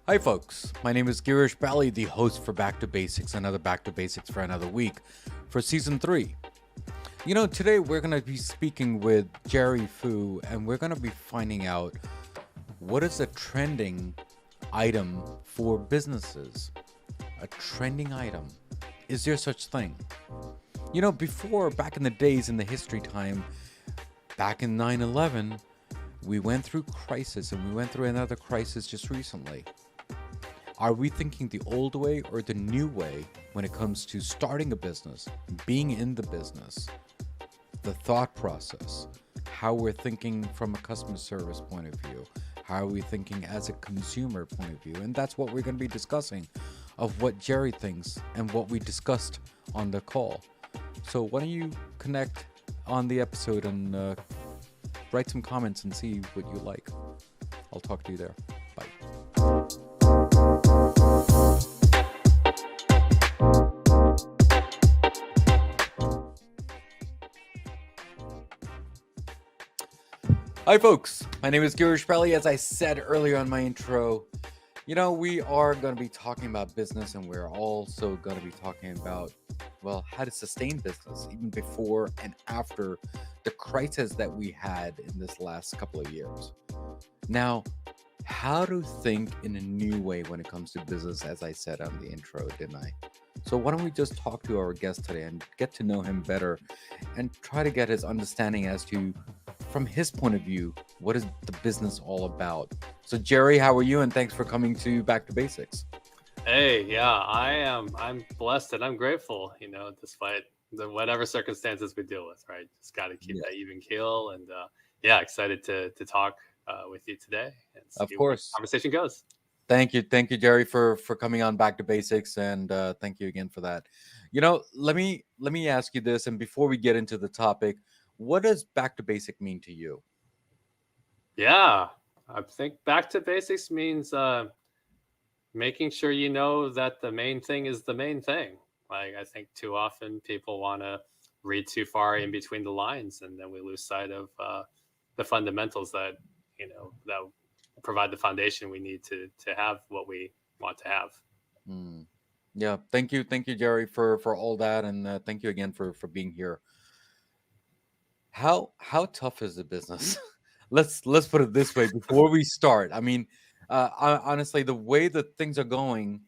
Hi, folks. My name is Girish Bali, the host for Back to Basics, another Back to Basics for another week for season 3. Today we're going to be speaking with Jerry Fu, and we're going to be finding out what is a trending item for businesses. A trending item. Is there such thing? Before, back in the days in the history time, back in 9/11, we went through crisis and we went through another crisis just recently. Are we thinking the old way or the new way when it comes to starting a business, being in the business, the thought process, how we're thinking from a customer service point of view, how are we thinking as a consumer point of view? And that's what we're going to be discussing of what Jerry thinks and what we discussed on the call. So why don't you connect on the episode and write some comments and see what you like. I'll talk to you there. Bye. Hi, folks. My name is Girish Bali. As I said earlier on my intro, we are going to be talking about business, and we're also going to be talking about, how to sustain business even before and after the crisis that we had in this last couple of years. Now, how to think in a new way when it comes to business, as I said on the intro, didn't I? So why don't we just talk to our guest today and get to know him better and try to get his understanding as to, from his point of view, what is the business all about? So Jerry, how are you? And thanks for coming to Back to Basics. Hey, yeah, I am. I'm blessed and I'm grateful, despite the whatever circumstances we deal with, right? Just got to keep Yeah, that even keel. And yeah, excited to talk with you today and of see where the course. conversation goes. Thank you, Jerry, for coming on Back to Basics, and thank you again for that. Let me ask you this, and before we get into the topic, what does Back to Basic mean to you? Yeah, I think back to basics means making sure you know that the main thing is the main thing. Like, I think too often people want to read too far in between the lines, and then we lose sight of the fundamentals that provide the foundation we need to have what we want to have. Hmm. Yeah, thank you, Jerry, for all that, and thank you again for being here. How tough is the business? Let's put it this way before we start. I mean, honestly, the way that things are going,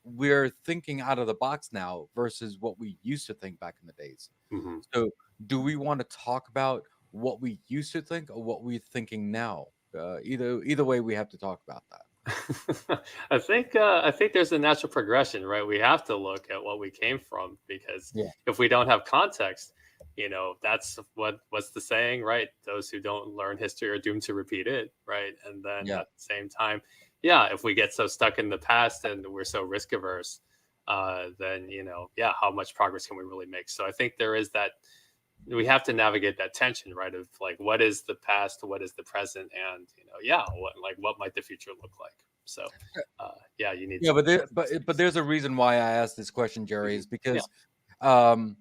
we're thinking out of the box now versus what we used to think back in the days. Hmm. So, do we want to talk about what we used to think or what we're thinking now? Either way, we have to talk about that. I think there's a natural progression, right? We have to look at what we came from because Yeah, if we don't have context, that's what's the saying, right? Those who don't learn history are doomed to repeat it, right? And then yeah, at the same time, yeah, if we get so stuck in the past and we're so risk averse, then yeah, how much progress can we really make? So I think there is that we have to navigate that tension, right? Of like, what is the past, what is the present, and yeah, what might the future look like? So, yeah, you need yeah. some But but consistencies. there's a reason why I asked this question, Jerry, Mhm. is Yeah, because um,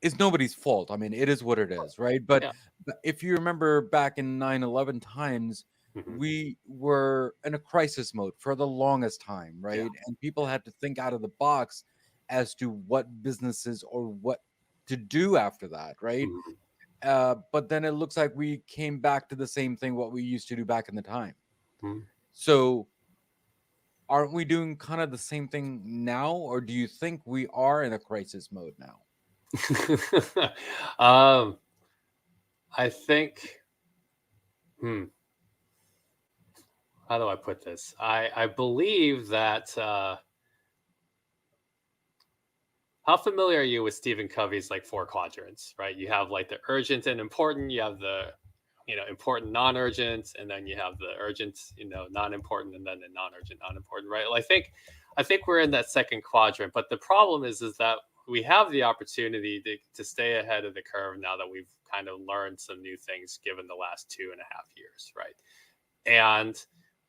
it's nobody's fault. I mean, it is what it of course. is, right? But, Yeah. but if you remember back in 9/11 times, Hmm. we were in a crisis mode for the longest time, Yeah. right? And people had to think out of the box as to what businesses or what to do after that, right? Hmm. But then it looks like we came back to the same thing what we used to do back in the time. Hmm. So aren't we doing kind of the same thing now, or do you think we are in a crisis mode now? um, I think. Hmm, how do I put this? I believe that. How familiar are you with Stephen Covey's like four quadrants? Right, you have like the urgent and important. You have the important, non-urgent, and then you have the urgent, non-important, and then the non-urgent, non-important, right? Well, I think we're in that second quadrant, but the problem is that we have the opportunity to stay ahead of the curve now that we've kind of learned some new things given the last 2.5 years, right? And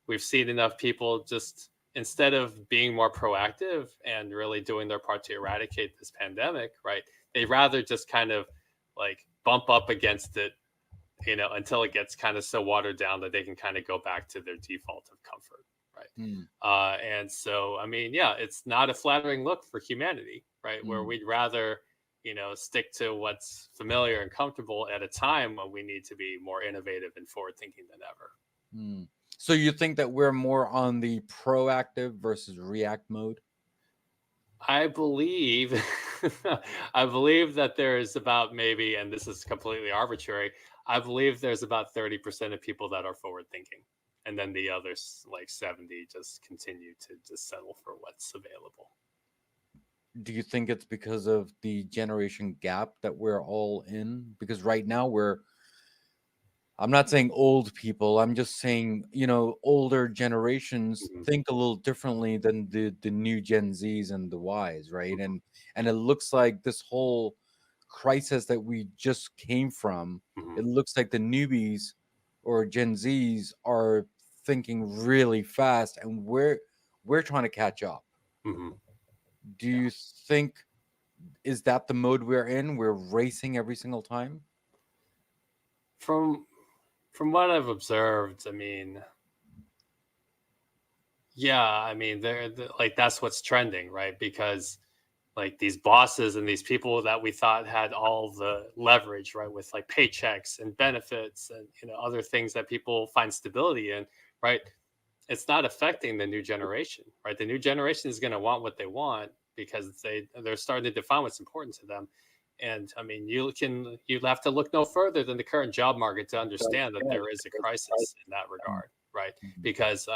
we've seen enough people just instead of being more proactive and really doing their part to eradicate this pandemic, right? They rather just kind of like bump up against it, until it gets kind of so watered down that they can kind of go back to their default of comfort. right? Mm, And so, I mean, yeah, it's not a flattering look for humanity, right? Where mm, we'd rather, stick to what's familiar and comfortable at a time when we need to be more innovative and forward thinking than ever. mm. So you think that we're more on the proactive versus react mode? I believe, I believe that there's about maybe, and this is completely arbitrary, I believe there's about 30% of people that are forward thinking. And then the others, like 70, just continue to just settle for what's available. Do you think it's because of the generation gap that we're all in? Because right now I'm not saying old people, I'm just saying, older generations Mhm, think a little differently than the new Gen Zs and the Ys, right? mhm, And it looks like this whole crisis that we just came from, mhm, it looks like the newbies or Gen Zs are thinking really fast and we're trying to catch up. mhm. Do Yeah. you think is that the mode we're in? We're racing every single time? From from what I've observed, I mean, yeah, I mean, like that's what's trending, right? Because like these bosses and these people that we thought had all the leverage, right, with like paychecks and benefits and other things that people find stability in, right? It's not affecting the new generation, right? The new generation is going to want what they want because they're starting to define what's important to them. And I mean, you'd have to look no further than the current job market to understand that there is a crisis in that regard, right? Mhm. Because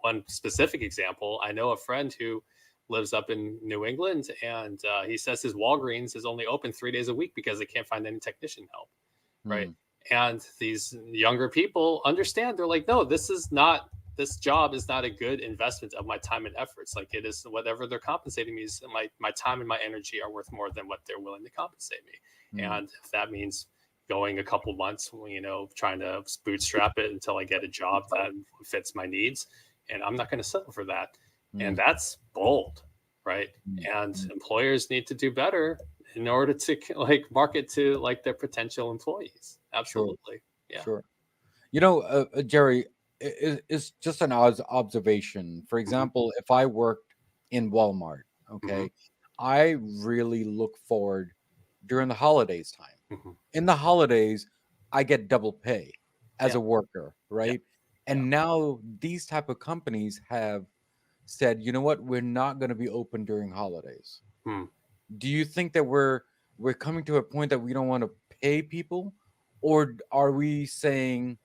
one specific example, I know a friend who lives up in New England, and he says his Walgreens is only open 3 days a week because they can't find any technician help, right? Hmm. And these younger people understand. They're like, no, this job is not a good investment of my time and efforts. Like it is whatever they're compensating me is my time and my energy are worth more than what they're willing to compensate me. Hmm. And if that means going a couple months, trying to bootstrap it until I get a job that fits my needs, and I'm not going to settle for that. And Hmm. that's bold, right? Hmm. And Hmm. employers need to do better in order to like market to like their potential employees. Sure, Absolutely. Yeah. sure. Jerry, it's just an observation. For Hmm. example, if I worked in Walmart, Hmm. okay, I really look forward during the holidays time. Hmm. In the holidays, I get double pay as Yeah. a worker, Yeah. right? Yeah. And now these type of companies have said, you know what, we're not going to be open during holidays. Hmm. Do you think that we're coming to a point that we don't want to pay people, or are we saying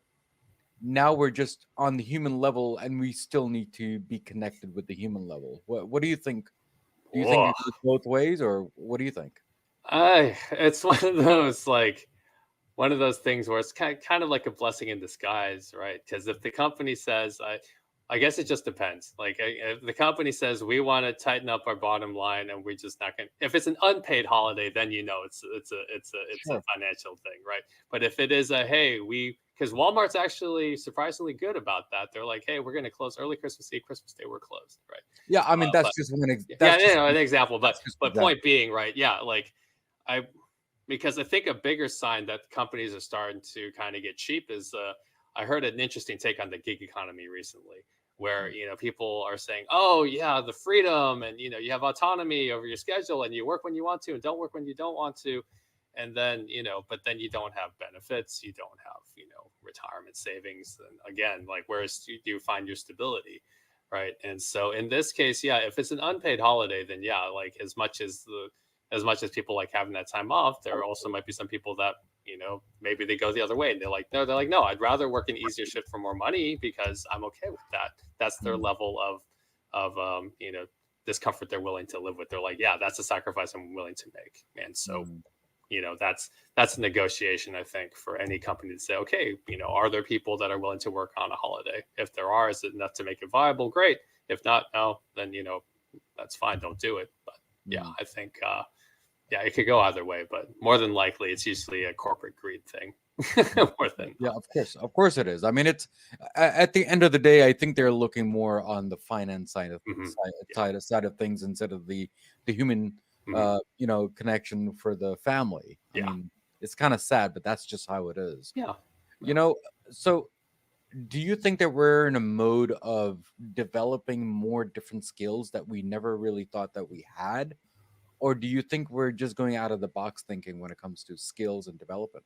now we're just on the human level and we still need to be connected with the human level? What do you think? Do you think Whoa. it goes both ways, or what do you think? It's one of those like one of those things where it's kind of like a blessing in disguise, right? Because if the company says, I guess it just depends. Like if the company says we want to tighten up our bottom line and we're just not going. If it's an unpaid holiday, then it's a Sure. financial thing, right? But if it is a hey, because Walmart's actually surprisingly good about that. They're like, hey, we're going to close early Christmas Eve, Christmas Day, we're closed, right? Yeah, I mean But that's yeah, just an example. But that's just an but point example. being, right? Yeah, like I because I think a bigger sign that companies are starting to kind of get cheap is I heard an interesting take on the gig economy recently, where people are saying, "Oh yeah, the freedom and you have autonomy over your schedule and you work when you want to and don't work when you don't want to." And then, but then you don't have benefits, you don't have, retirement savings. And again, like, do you find your stability? Right. And so in this case, yeah, if it's an unpaid holiday, then yeah, like as much as people like having that time off, there also might be some people that maybe they go the other way and they're like no, I'd rather work an easier shift for more money because I'm okay with that. That's their Mm, level of discomfort they're willing to live with. They're like, yeah, that's a sacrifice I'm willing to make. And so mm, that's a negotiation, I think, for any company to say, okay, are there people that are willing to work on a holiday? If there are, is it enough to make it viable? Great. If not, no, then that's fine, don't do it. But yeah, mm. I think yeah, it could go either way, but more than likely, it's usually a corporate greed thing more than Yeah, not. of course it is. I mean, it's at the end of the day, I think they're looking more on the finance Hmm. Yeah. side of things instead of the human, Hmm. connection for the family. I Yeah. mean, it's kind of sad, but that's just how it is. Yeah. You Yeah. know, so do you think that we're in a mode of developing more different skills that we never really thought that we had? Or do you think we're just going out of the box thinking when it comes to skills and development?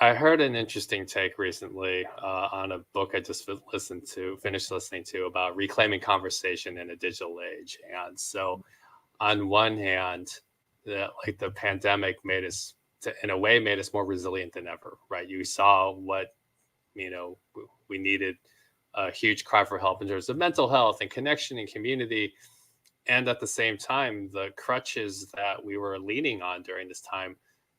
I heard an interesting take recently on a book I just finished listening to about reclaiming conversation in a digital age. And so, on one hand, the pandemic made us, in a way, made us more resilient than ever. Right? You saw what we needed, a huge cry for help in terms of mental health and connection and community, and at the same time, the crutches that we were leaning on during this time,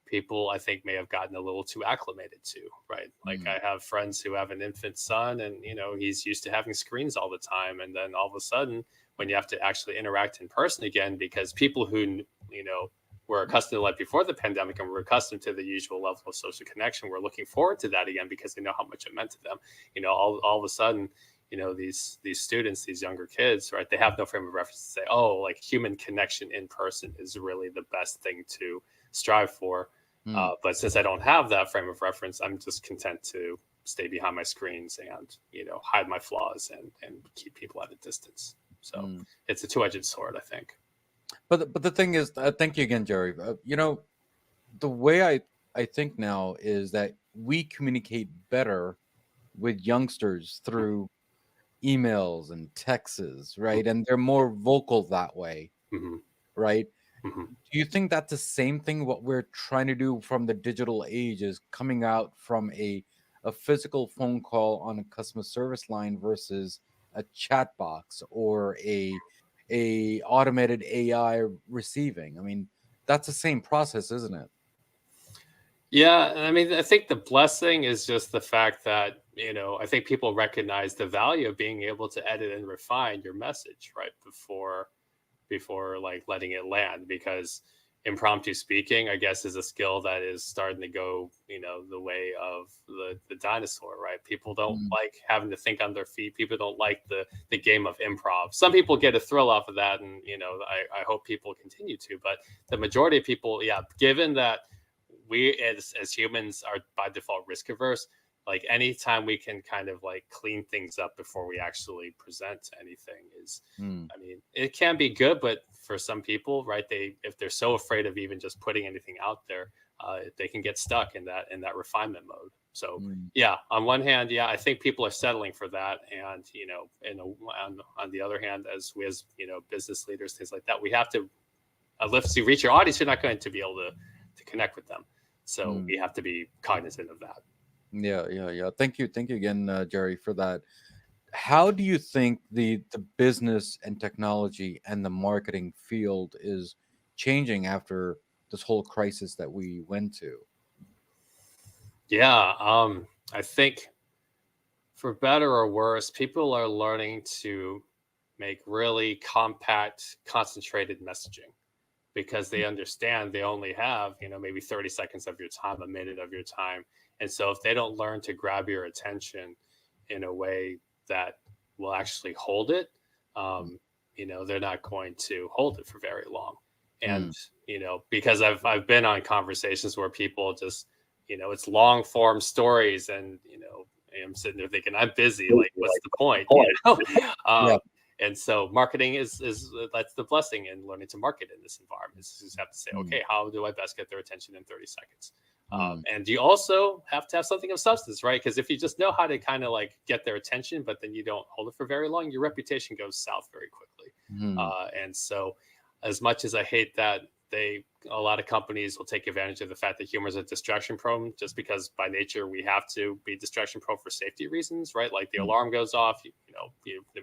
people I think may have gotten a little too acclimated to, right? Like Mm, I have friends who have an infant son, and he's used to having screens all the time, and then all of a sudden, when you have to actually interact in person again, because people who were accustomed to life before the pandemic and were accustomed to the usual level of social connection, were looking forward to that again because they know how much it meant to them. All of a sudden, these students, these younger kids, right, they have no frame of reference to say, oh, like human connection in person is really the best thing to strive for. mm, But since I don't have that frame of reference, I'm just content to stay behind my screens and hide my flaws and keep people at a distance. So mm. it's a two-edged sword, I think. But the thing is, thank you again, Jerry. The way I think now is that we communicate better with youngsters through emails and texts, right? And they're more vocal that way, Mm-hmm. right? Mm-hmm. Do you think that's the same thing what we're trying to do from the digital age is coming out from a physical phone call on a customer service line versus a chat box or a automated AI receiving? I mean, that's the same process, isn't it? Yeah, I mean, I think the blessing is just the fact that, I think people recognize the value of being able to edit and refine your message right before like letting it land, because impromptu speaking, I guess, is a skill that is starting to go, the way of the dinosaur, right? People don't Mm, like having to think on their feet. People don't like the game of improv. Some people get a thrill off of that, and I hope people continue to, but the majority of people, yeah, given that we as humans are by default risk averse, like anytime we can kind of like clean things up before we actually present anything is, mm, I mean, it can be good, but for some people, right, if they're so afraid of even just putting anything out there, they can get stuck in that refinement mode. So mm. yeah, on one hand, yeah, I think people are settling for that, and on the other hand, as we as business leaders, things like that, we have to, unless you reach your audience, you're not going to be able to connect with them. So Mm. we have to be cognizant of that. Yeah, yeah, yeah. Thank you again, Jerry, for that. How do you think the business and technology and the marketing field is changing after this whole crisis that we went to? Yeah, I think for better or worse, people are learning to make really compact, concentrated messaging because they understand they only have, maybe 30 seconds of your time, a minute of your time. And so if they don't learn to grab your attention in a way that will actually hold it, um, they're not going to hold it for very long. And, Mm, because I've been on conversations where people just, it's long form stories, and, I'm sitting there thinking, I'm busy. Like, what's the point? yeah. Um, and so marketing is that's the blessing in learning to market in this environment. You just have to say, Mm, okay, how do I best get their attention in 30 seconds? mm, And you also have to have something of substance, right? Because if you just know how to kind of like get their attention, but then you don't hold it for very long, your reputation goes south very quickly. mm, And so, as much as I hate that, a lot of companies will take advantage of the fact that humor is a distraction prone, just because by nature we have to be distraction prone for safety reasons, right? Like the mm, alarm goes off,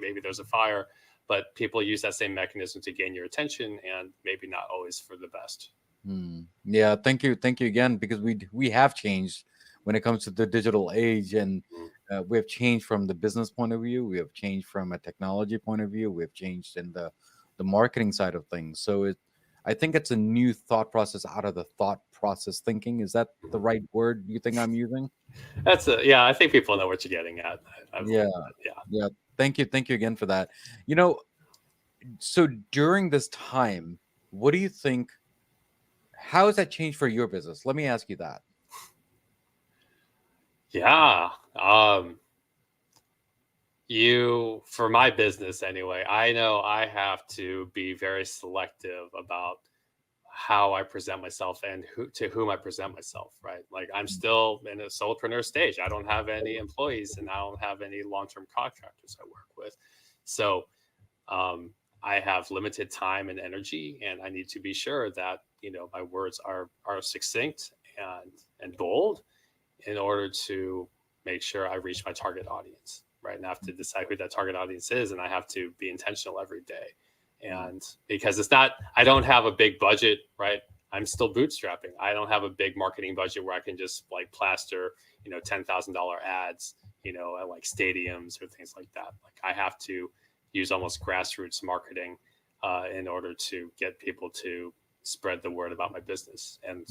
maybe there's a fire, but people use that same mechanism to gain your attention, and maybe not always for the best. mm. Yeah, thank you again, because we have changed when it comes to the digital age, and Mm. we have changed from the business point of view, we have changed from a technology point of view, we have changed in the marketing side of things. So I think it's a new thought process out of the thought process thinking. Is that the right word you think I'm using? Yeah, I think people know what you're getting at. I believe Yeah, that. Yeah. yeah. Thank you again for that. You know, so during this time, what do you think? How has that changed for your business? Let me ask you that. Yeah. For my business anyway, I know I have to be very selective about how I present myself and to whom I present myself, right? Like I'm still in a solopreneur stage. I don't have any employees and I don't have any long-term contractors I work with. So um, I have limited time and energy, and I need to be sure that my words are succinct and bold in order to make sure I reach my target audience, right? And I have to decide who that target audience is, and I have to be intentional every day. And because it's not, I don't have a big budget, right? I'm still bootstrapping. I don't have a big marketing budget where I can just like plaster, $10,000 ads, at like stadiums or things like that. Like I have to use almost grassroots marketing in order to get people to spread the word about my business and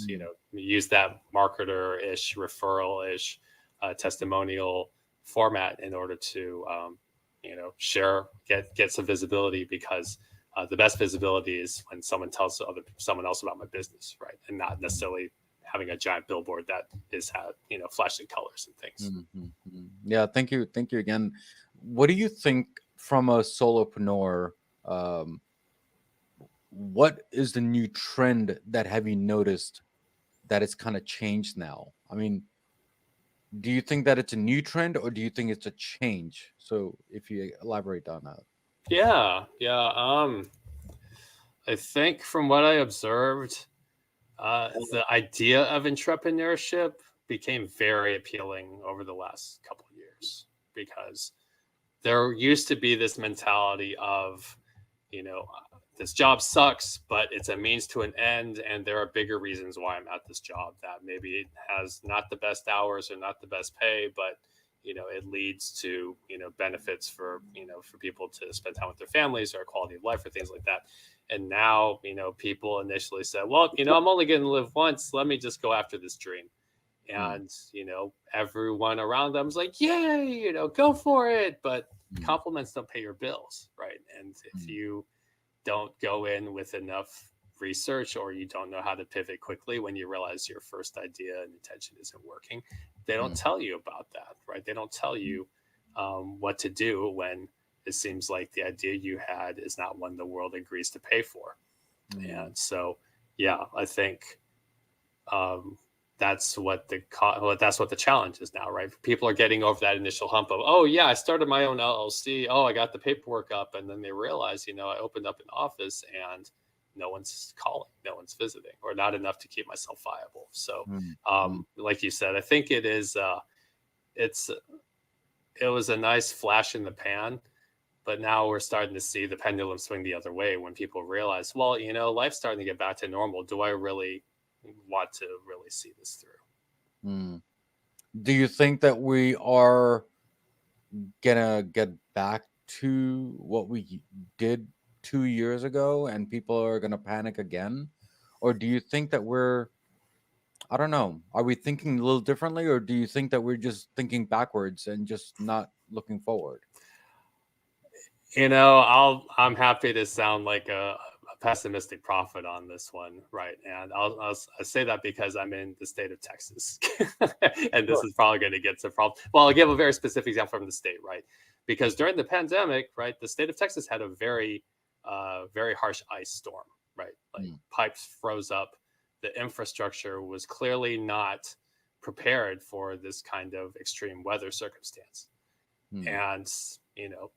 use that marketer-ish, referral-ish, testimonial format in order to share, get some visibility, because the best visibility is when someone tells someone else about my business, right? And not necessarily having a giant billboard that is flashing colors and things. Yeah, thank you again. What do you think from a solopreneur? Um, what is the new trend that have you noticed that it's kind of changed now? I mean, do you think that it's a new trend or do you think it's a change? So if you elaborate on that. Yeah. I think from what I observed, the idea of entrepreneurship became very appealing over the last couple of years, because there used to be this mentality of, this job sucks, but it's a means to an end. And there are bigger reasons why I'm at this job, that maybe it has not the best hours or not the best pay, but it leads to benefits for for people to spend time with their families or quality of life or things like that. And now people initially said, well, I'm only going to live once, let me just go after this dream. And everyone around them is like, yay, go for it. But compliments don't pay your bills, right? And if you don't go in with enough research, or you don't know how to pivot quickly when you realize your first idea and intention isn't working, they don't tell you about that, right? They don't tell you what to do when it seems like the idea you had is not one the world agrees to pay for. And so, yeah, I think um, that's what the challenge is now, right? People are getting over that initial hump of, oh yeah, I started my own LLC. Oh, I got the paperwork up, and then they realize, I opened up an office and no one's calling, no one's visiting, or not enough to keep myself viable. So, like you said, I think it's it was a nice flash in the pan, but now we're starting to see the pendulum swing the other way when people realize, well, life's starting to get back to normal. Do I really want to really see this through? Do you think that we are gonna get back to what we did 2 years ago and people are gonna panic again? Or do you think that I don't know, are we thinking a little differently, or do you think that we're just thinking backwards and just not looking forward? I'm happy to sound like a pessimistic prophet on this one, right? And I'll say that because I'm in the state of Texas, and this Sure. is probably going to get some problems. Well, I'll give a very specific example from the state, right? Because during the pandemic, right, the state of Texas had a very harsh ice storm, right? Like pipes froze up, the infrastructure was clearly not prepared for this kind of extreme weather circumstance, and you know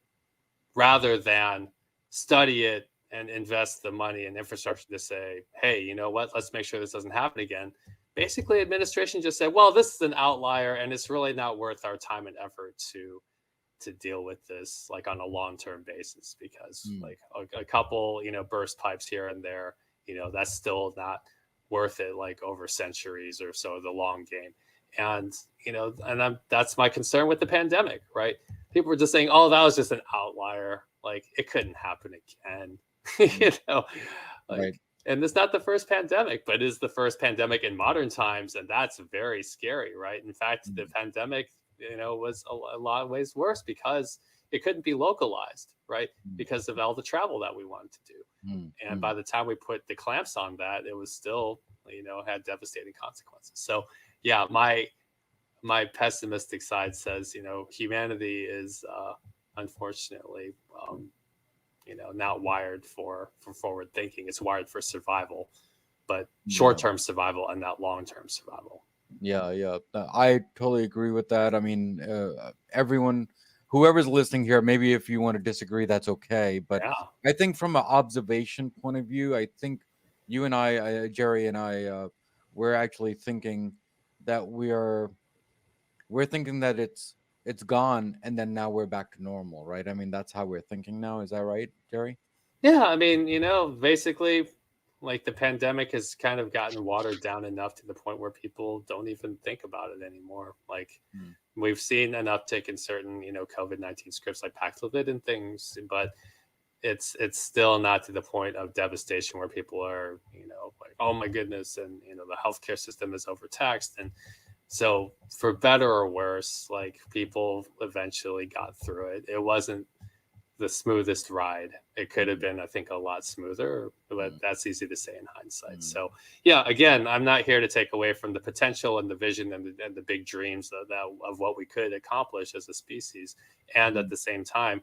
rather than study it and invest the money in infrastructure to say, hey, you know what, let's make sure this doesn't happen again. Basically, administration just said, well, this is an outlier and it's really not worth our time and effort to deal with this like on a long-term basis, because like a couple, burst pipes here and there, that's still not worth it, like over centuries or so, the long game. And that's my concern with the pandemic, right? People were just saying, "Oh, that was just an outlier. Like it couldn't happen again." you know, Right. like, and it's not the first pandemic, but it is the first pandemic in modern times, and that's very scary, right? In fact, the pandemic, was a lot of ways worse because it couldn't be localized, right? Because of all the travel that we wanted to do. And by the time we put the clamps on that, it was still, had devastating consequences. So, yeah, my pessimistic side says, humanity is unfortunately, not wired for forward thinking. It's wired for survival, but Yeah. short-term survival and not long-term survival. Yeah, yeah. I totally agree with that. I mean, everyone, whoever's listening here, maybe if you want to disagree, that's okay. But Yeah. I think from an observation point of view, I think you and I, Jerry and I, we're actually thinking that we're thinking that it's gone, and then now we're back to normal, right? I mean, that's how we're thinking now. Is that right, Jerry? Yeah, I mean, basically, like the pandemic has kind of gotten watered down enough to the point where people don't even think about it anymore. Like Mm, we've seen an uptick in certain, COVID-19 scripts like Paxlovid and things, but it's still not to the point of devastation where people are, like, oh my goodness, and the healthcare system is overtaxed. And so for better or worse, like people eventually got through it. It wasn't the smoothest ride. It could have mm, been, I think, a lot smoother, but mm, that's easy to say in hindsight. mm, So, yeah, again, I'm not here to take away from the potential and the vision and the big dreams of what we could accomplish as a species. And at mm. the same time,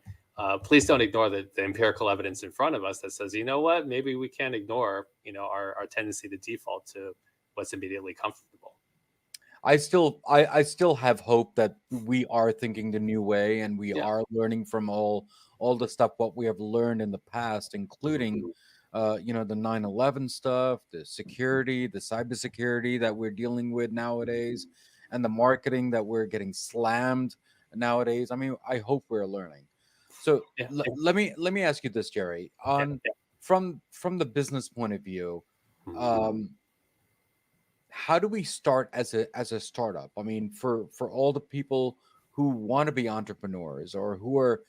please don't ignore the empirical evidence in front of us that says, you know what, maybe we can't ignore, our tendency to default to what's immediately comfortable. I still have hope that we are thinking the new way and we Yeah. are learning from all the stuff what we have learned in the past, including Mhm. the 9/11 stuff, the security, the cybersecurity that we're dealing with nowadays, and the marketing that we're getting slammed nowadays. I mean, I hope we're learning. So Yeah. let me ask you this, Jerry. Yeah. On Yeah. from the business point of view, Mhm. um, how do we start as a startup? I mean, for all the people who want to be entrepreneurs or who are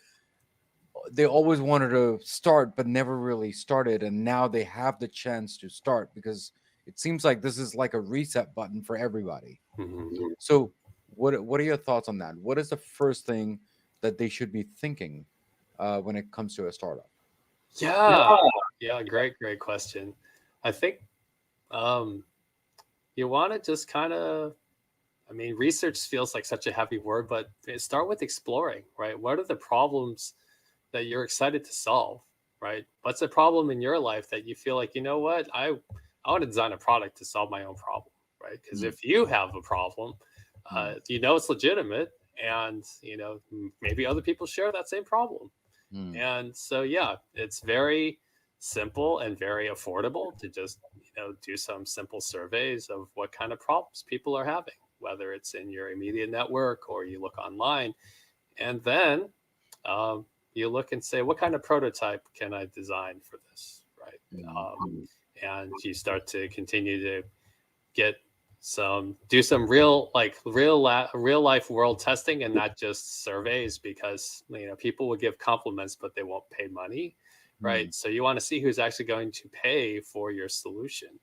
they always wanted to start but never really started, and now they have the chance to start because it seems like this is like a reset button for everybody. Mhm. So what are your thoughts on that? What is the first thing that they should be thinking when it comes to a startup? Yeah. Yeah. Great question. I think um, you want to just kind of, I mean, research feels like such a heavy word, but start with exploring, right? What are the problems that you're excited to solve, right? What's a problem in your life that you feel like, you know what, I want to design a product to solve my own problem, right? Because Mm, if you have a problem, mm, it's legitimate, and maybe other people share that same problem. mm, And so, yeah, it's very simple and very affordable to just, do some simple surveys of what kind of problems people are having, whether it's in your immediate network or you look online. And then you look and say, what kind of prototype can I design for this? Right. mm, And you start to continue to get do some real life world testing and not just surveys, because people will give compliments but they won't pay money, mm, right? So you want to see who's actually going to pay for your solution,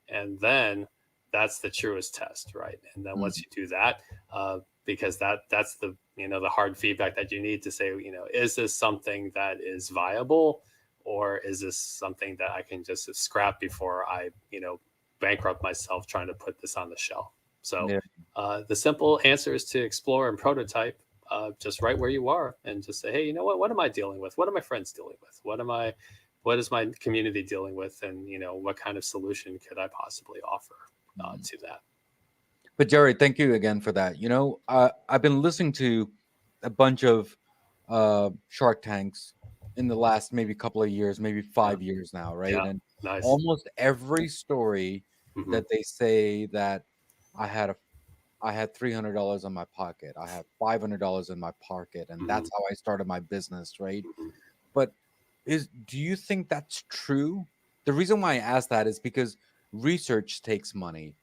and then that's the truest test, right? And then once mm, you do that, because that's the hard feedback that you need to say, is this something that is viable, or is this something that I can just scrap before I bankrupt myself trying to put this on the shelf? So yeah. the simple answer is to explore and prototype, just right where you are, and just say, hey, you know what am I dealing with? What are my friends dealing with? What is my community dealing with? And what kind of solution could I possibly offer Mm. to that? But Jerry, thank you again for that. I've been listening to a bunch of Shark Tanks in the last maybe couple of years, maybe Yeah. 5 years now, right? Yeah. And Nice. almost every story Hmm. that they say that I had a I had $300 in my pocket, I have $500 in my pocket, and Hmm. that's how I started my business, right? Hmm. But do you think that's true? The reason why I ask that is because research takes money,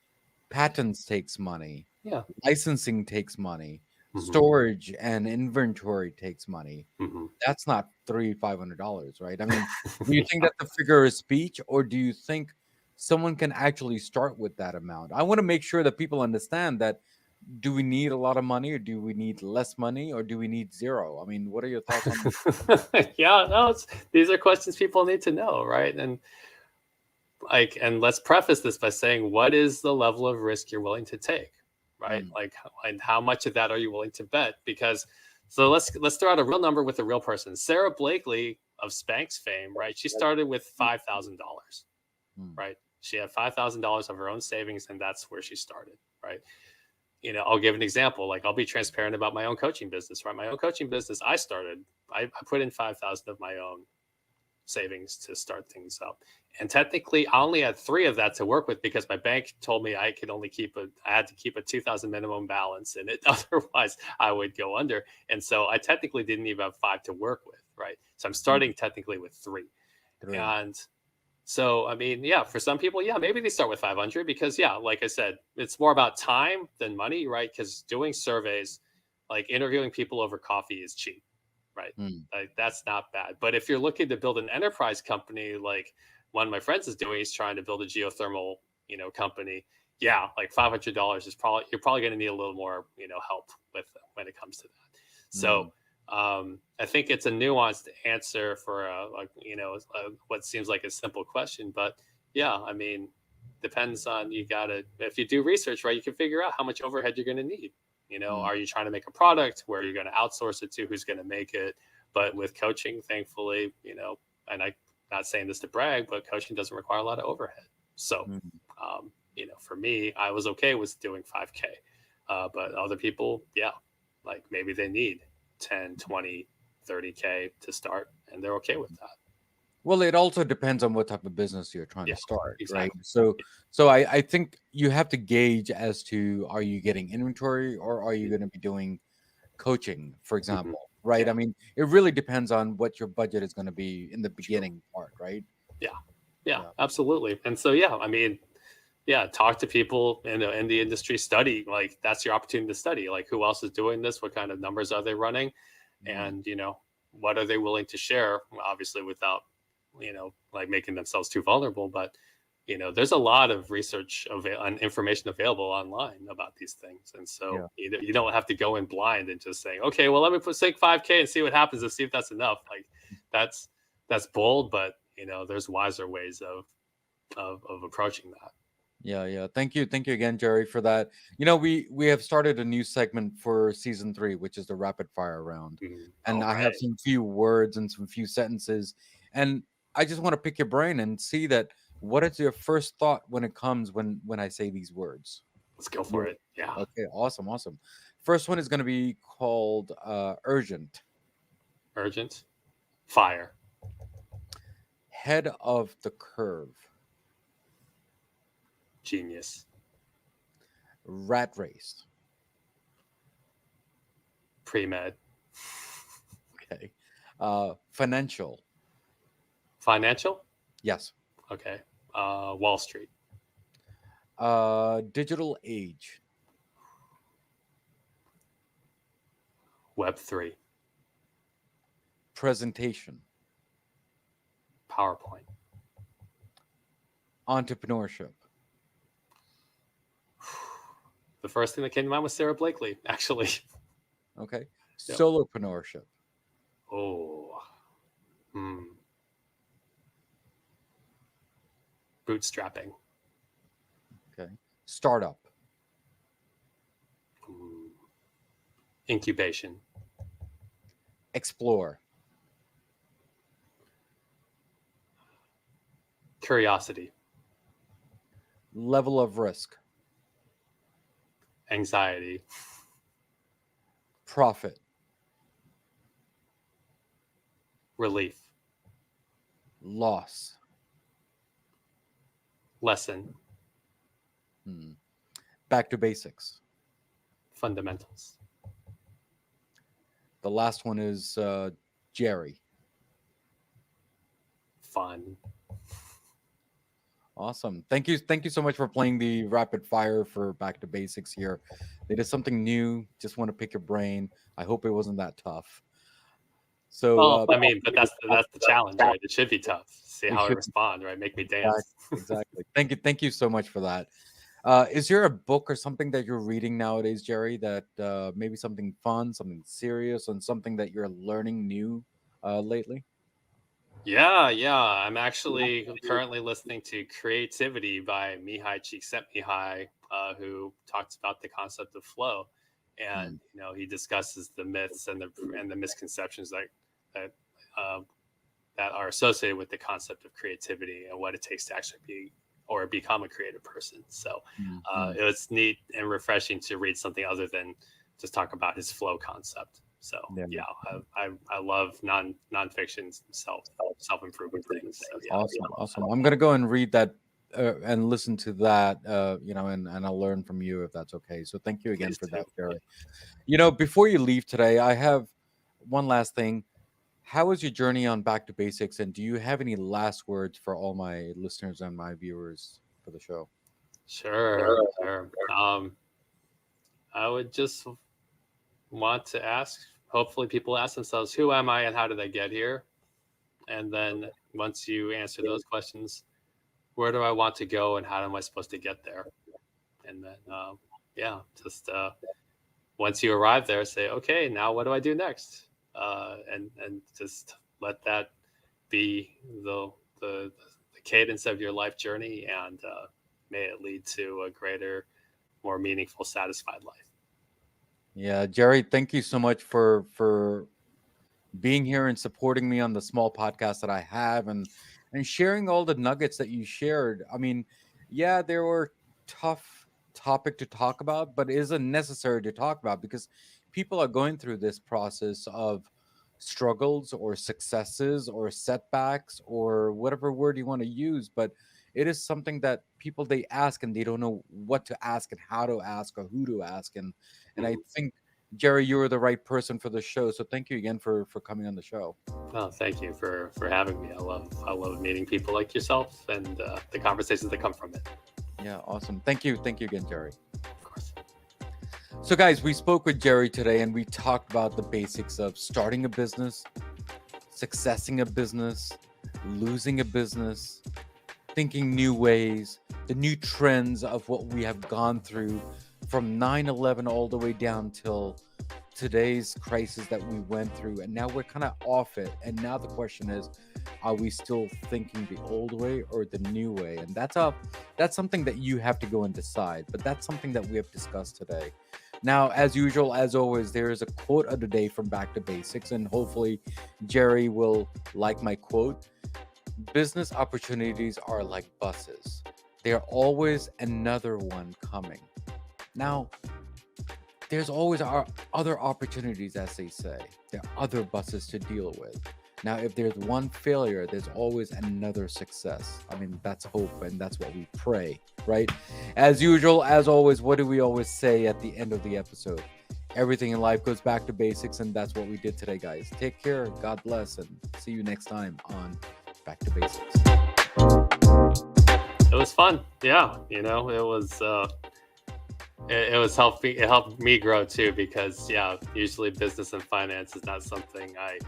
patents takes money, Yeah. licensing takes money, Hmm. storage and inventory takes money. Hmm. That's not $500, right? I mean, do you think that's a figure of speech, or do you think someone can actually start with that amount? I want to make sure that people understand that. Do we need a lot of money, or do we need less money, or do we need zero? I mean, what are your thoughts on that? Yeah, no, these are questions people need to know, right? And let's preface this by saying, what is the level of risk you're willing to take, right? Mm. Like, and how much of that are you willing to bet? Because so let's throw out a real number with a real person. Sarah Blakely of Spanx fame, right? She started with $5,000, Mm. right? She had $5,000 of her own savings, and that's where she started, right? I'll give an example. Like, I'll be transparent about my own coaching business, right? My own coaching business, I put in 5,000 of my own savings to start things up. And technically, I only had three of that to work with because my bank told me I had to keep a 2,000 minimum balance in it. Otherwise, I would go under. And so I technically didn't even have five to work with, right? So I'm Mm. starting technically with three. 3. And so, I mean, yeah, for some people, yeah, maybe they start with 500 because, yeah, like I said, it's more about time than money, right? Because doing surveys, like interviewing people over coffee is cheap, right? Mm. Like, that's not bad. But if you're looking to build an enterprise company, like one of my friends is doing, he's trying to build a geothermal, company. Yeah, like $500 is you're probably going to need a little more, help with when it comes to that. Mm. So, I think it's a nuanced answer for what seems like a simple question, but yeah, I mean, depends on if you do research, right, you can figure out how much overhead you're going to need. Mm. Are you trying to make a product where you're going to outsource it to who's going to make it? But with coaching, thankfully, and I'm not saying this to brag, but coaching doesn't require a lot of overhead. So, Mm. for me, I was okay with doing 5K. But other people, yeah, like maybe they need 10, 20, 30K to start, and they're okay with that. Well, it also depends on what type of business you're trying Yeah, to start, right? exactly. So I think you have to gauge as to, are you getting inventory or are you going to be doing coaching, for Mm-hmm. example, right? Yeah, I mean, it really depends on what your budget is going to be in the true. beginning part, right? Yeah, yeah, Yeah. absolutely. And so, yeah, I mean, yeah, talk to people in the industry, study, like that's your opportunity to study, like who else is doing this, what kind of numbers are they running, Mm. and what are they willing to share, obviously without like making themselves too vulnerable. But there's a lot of research and information available online about these things, and so Yeah. you don't have to go in blind and just saying, okay, well, let me put say 5K and see what happens and see if that's enough. Like, that's that's bold, but there's wiser ways of approaching that. Yeah, yeah. Thank you again, Jerry, for that. We have started a new segment for season 3, which is the rapid fire round, and All I have right. some few words and some few sentences, and I just want to pick your brain and see that what is your first thought when it comes when I say these words. Let's go for Your it. Yeah. Okay, awesome, awesome. First one is going to be called urgent. Urgent. Fire. Head of the curve. Genius. Rat race. Pre-med. Okay. Financial. Financial. Yes. Okay. Wall Street. Digital age. Web3. Presentation. PowerPoint. Entrepreneurship. The first thing that came to mind was Sarah Blakely, actually. Okay. Yep. Solopreneurship. Oh. Bootstrapping. Okay. Startup. Incubation. Explore. Curiosity. Level of risk. Anxiety. Profit. Relief. Loss. Lesson. Back to basics. Fundamentals. The last one is Jerry. Fun. Awesome. Thank you so much for playing the rapid fire for Back to Basics here. It is something new. Just want to pick your brain. I hope it wasn't that tough. So, Well, I mean, but that's the challenge, right? It should be tough. See it how I should respond, right? Make me exactly, dance. exactly. Thank you so much for that. Is there a book or something that you're reading nowadays, Jerry? That maybe something fun, something serious, and something that you're learning new lately? Yeah. I'm actually currently listening to Creativity by Mihai Csikszentmihalyi. who talks about the concept of flow, and Mm. he discusses the myths and the misconceptions that uh, that are associated with the concept of creativity and what it takes to actually be or become a creative person. So Mm. it was neat and refreshing to read something other than just talk about his flow concept. So Yeah. yeah, I love nonfiction self improvement things. So yeah. Awesome. I'm gonna go and read that and listen to that, and I'll learn from you if that's okay. So thank you again Please for do. that, Jerry. Before you leave today, I have one last thing. How was your journey on Back to Basics, and do you have any last words for all my listeners and my viewers for the show? Sure, sure. I would just want to ask. Hopefully, people ask themselves, "Who am I, and how did I get here?" And then once you answer those questions, where do I want to go, and how am I supposed to get there? And then, yeah, just once you arrive there, say, "Okay, now what do I do next?" And just let that be the cadence of your life journey, and may it lead to a greater, more meaningful, satisfied life. Yeah, Jerry, thank you so much for being here and supporting me on the small podcast that I have, and sharing all the nuggets that you shared. I mean, yeah, there were tough topic to talk about, but it isn't necessary to talk about because people are going through this process of struggles or successes or setbacks or whatever word you want to use, but it is something that people they ask and they don't know what to ask and how to ask or who to ask, and I Mhm. think Jerry, you were the right person for the show. So thank you again for coming on the show. Well, thank you for having me. I love meeting people like yourself and the conversations that come from it. Yeah, awesome. Thank you again, Jerry. Of course. So, guys, we spoke with Jerry today, and we talked about the basics of starting a business, successing a business, losing a business, thinking new ways, the new trends of what we have gone through from 9/11 all the way down till today's crisis that we went through, and now we're kind of off it, and now the question is, are we still thinking the old way or the new way? And that's something that you have to go and decide, but that's something that we have discussed today. Now, as usual, as always, there is a quote of the day from Back to Basics, and hopefully Jerry will like my quote. Business opportunities are like buses, there's always another one coming. Now, there's always other opportunities, as they say. There are other buses to deal with. Now, if there's one failure, there's always another success. I mean, that's hope, and that's what we pray, right? As usual, as always, what do we always say at the end of the episode? Everything in life goes back to basics, and that's what we did today, guys. Take care, God bless, and see you next time on Back to Basics. It was fun. Yeah, it was. It was helping. It helped me grow too because yeah, usually business and finance is not something I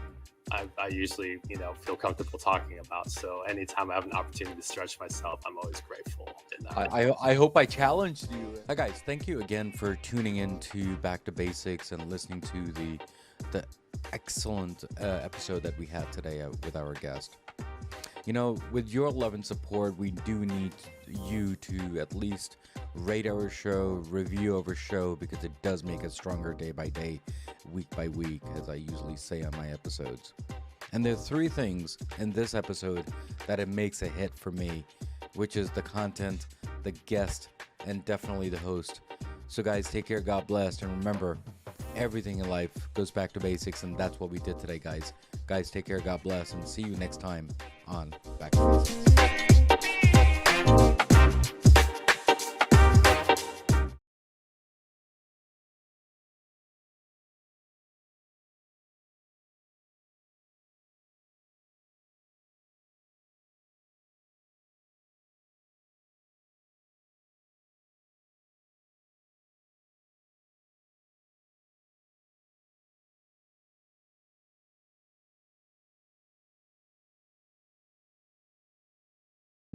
usually feel comfortable talking about. So anytime I have an opportunity to stretch myself, I'm always grateful. And I hope I challenged you. Hi guys, thank you again for tuning in to Back to Basics and listening to the excellent episode that we had today with our guest. With your love and support, we do need you to at least rate our show, review our show, because it does make us stronger day by day, week by week, as I usually say on my episodes. And there are three things in this episode that it makes a hit for me, which is the content, the guest, and definitely the host. So guys, take care, God bless, and remember, everything in life goes back to basics, and that's what we did today, guys. Guys, take care, God bless, and see you next time on Back to Basics.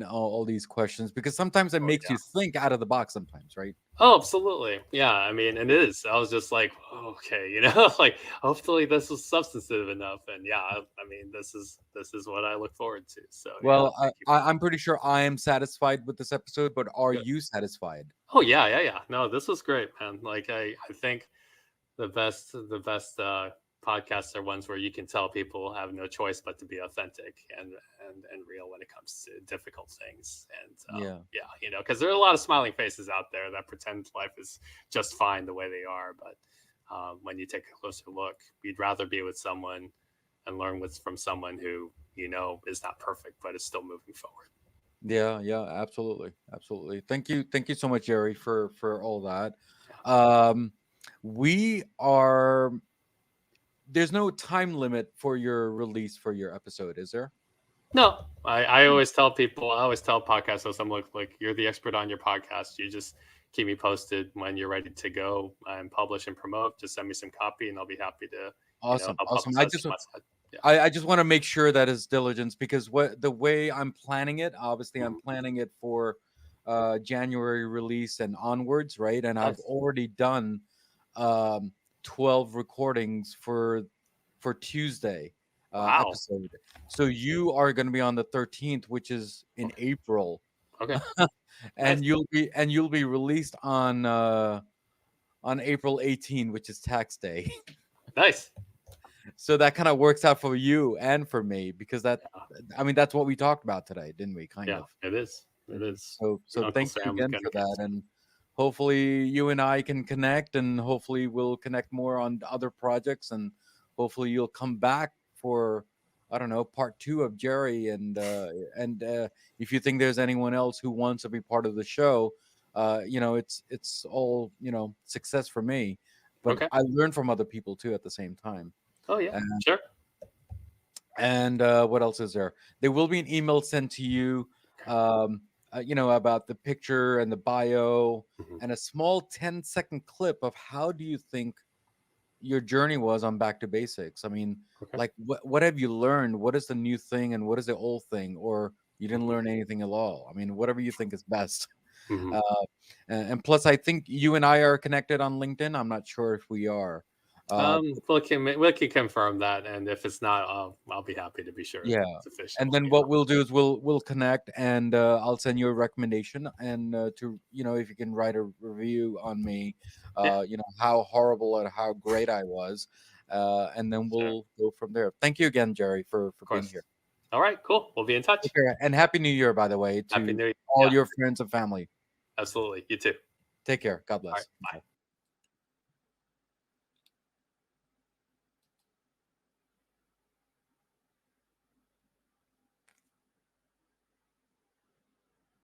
all these questions because sometimes it Oh makes yeah. you think out of the box sometimes, right? Oh, absolutely. Yeah, I mean, and it is. I was just like, okay, like hopefully this was substantive enough. And yeah, I mean, this is what I look forward to. So yeah, Well, thank you for I'm pretty sure I am satisfied with this episode, but are good. you satisfied? Oh yeah, yeah, yeah. No, this was great, man. Like I think the best podcasts are ones where you can tell people have no choice but to be authentic and real when it comes to difficult things. And Yeah. yeah, because there are a lot of smiling faces out there that pretend life is just fine the way they are, but when you take a closer look, you'd rather be with someone and learn what's from someone who is not perfect but is still moving forward. Yeah, yeah, absolutely. Absolutely. Thank you so much, Jerry, for all that. Yeah. Um we are there's no time limit for your release for your episode, is there? No, I always tell people, I always tell podcast hosts, I'm like, you're the expert on your podcast. You just keep me posted when you're ready to go and publish and promote. Just send me some copy, and I'll be happy to, Awesome. help Awesome. publicize from my side. Yeah. I just want to make sure that is diligence because what the way I'm planning it, obviously I'm Mhm. planning it for January release and onwards, right? And I've Nice. already done um 12 recordings for Tuesday Wow. episode. So you are going to be on the 13th, which is in Okay. April, Okay. Nice. and you'll be released on April 18, which is tax day. Nice. So that kind of works out for you and for me because that Yeah. I mean that's what we talked about today, didn't we? Kind Yeah. of. It is. It is. So Uncle thank you Sam's again gonna for get. that, and hopefully you and I can connect, and hopefully we'll connect more on other projects, and hopefully you'll come back for I don't know part two of Jerry, and if you think there's anyone else who wants to be part of the show, it's all success for me, but Okay. I learn from other people too at the same time. Oh yeah. Sure. And what else is there? There will be an email sent to you, about the picture and the bio, Hmm. and a small 10-second clip of how do you think your journey was on Back to Basics. I mean, Okay. like what have you learned? What is the new thing and what is the old thing? Or you didn't Hmm. learn anything at all? I mean, whatever you think is best. Hmm. Uh, and plus, I think you and I are connected on LinkedIn. I'm not sure if we are. Uh, We can confirm that, and if it's not, I'll be happy to be sure Yeah, it's and official. then what we'll do is we'll connect, and I'll send you a recommendation, and to if you can write a review on me, Yeah. how horrible and how great I was, and then Sure. we'll go from there. Thank you again, Jerry, for Of being course. here. All right. Cool. We'll be in touch. Take care, and happy New Year, by the way, Happy to New Year. all Yeah. your friends and family. Absolutely. You too. Take care. God All right. bless. Bye. Bye.